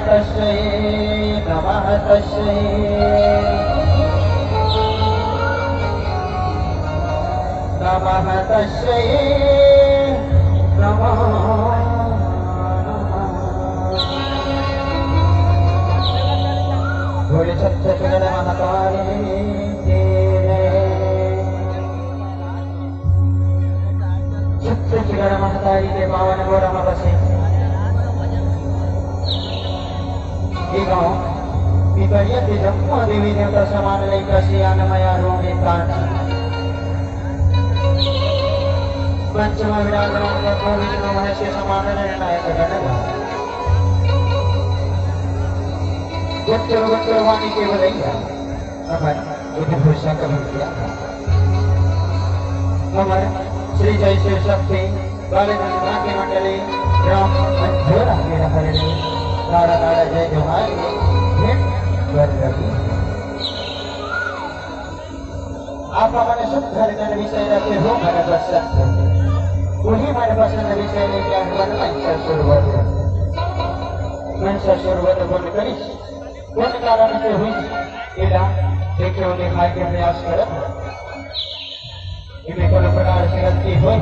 तस्यै नमः तस्यै नमः तस्यै नमः बोले सत्य जगत महाकाली की सत्य जगत महाकाली के पावन गोरम बसे ये गाँव पिपरिया के जम्मू देवी देवता समान लेकर सियानमया रोगे कांच पंचम विराजमान का विष्णु महेश समान निर्णायक गणना गोत्र वाणी के बलैया अपन बुद्ध पुरुषा का किया हमारे श्री जय श्री शक्ति बालगंगा के मंडली राम अंधोरा के हरणी नारा नारा जय जोहार भेंट कर रही आप हमारे शुद्ध धर्म विषय रखे हो मेरे पसंद वही मेरे पसंद विषय लेके आगे मंशा शुरुआत बोल करीश कौन कारण से हुई इला देखे वो दिखाई के प्रयास कर इन्हें कोई प्रकार से गलती हुई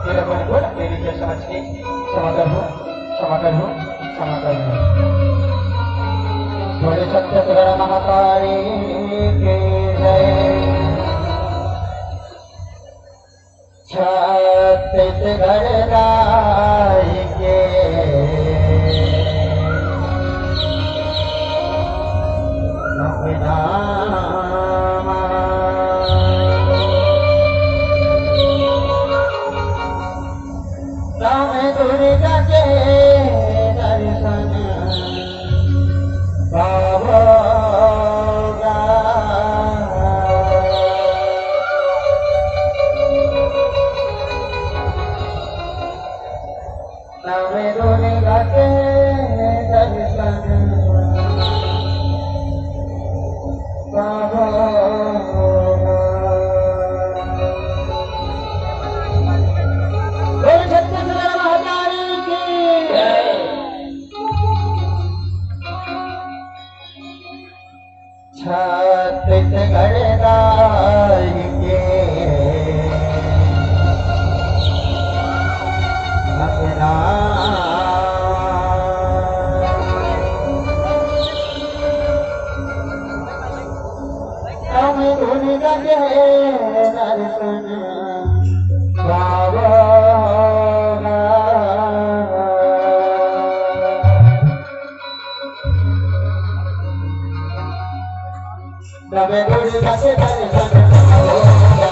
तेरा मन बोल तेरी के समझ के समाधान हो समाधान हो समाधान हो बोले सत्य जगत महाकाली के जय छत्तीसगढ़ राय के दुर्गा के दर्शन पावोगा नवे दुर्गा के दर्शन छत्तीसगढ़ राय के अपना हम दुर्गा के दर्शन पावोगा नवे दुर्गा के दर्शन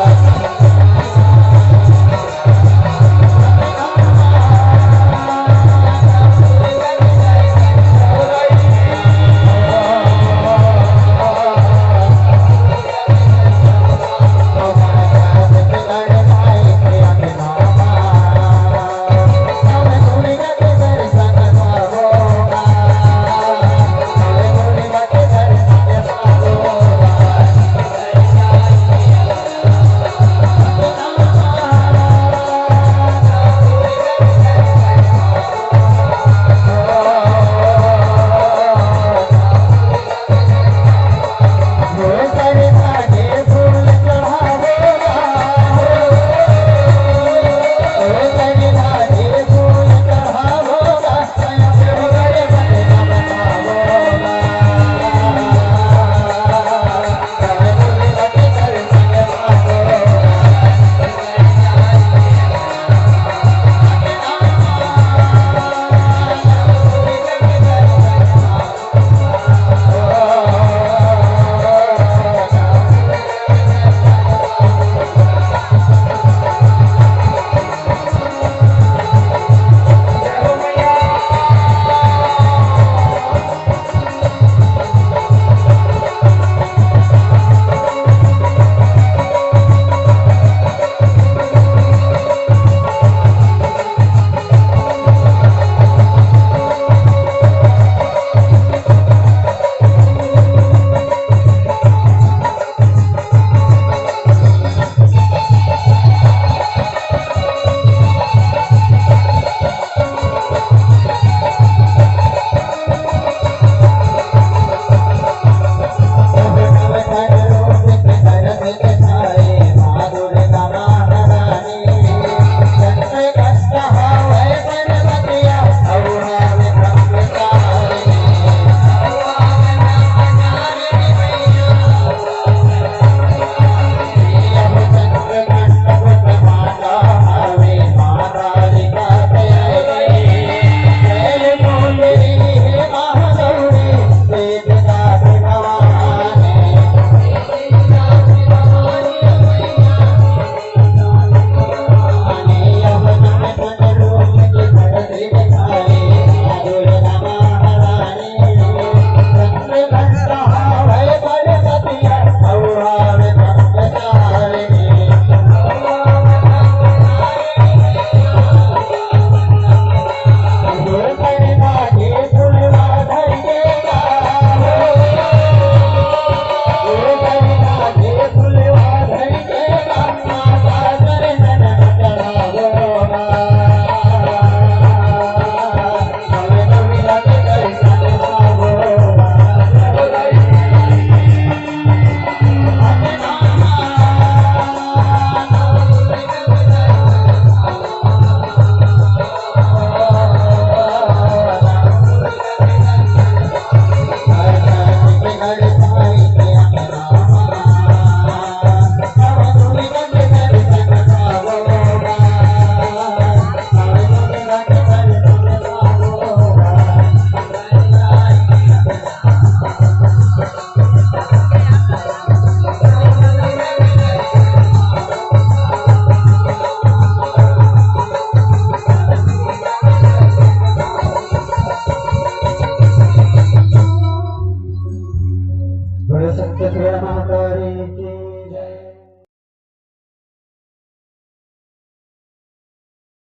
महातारी की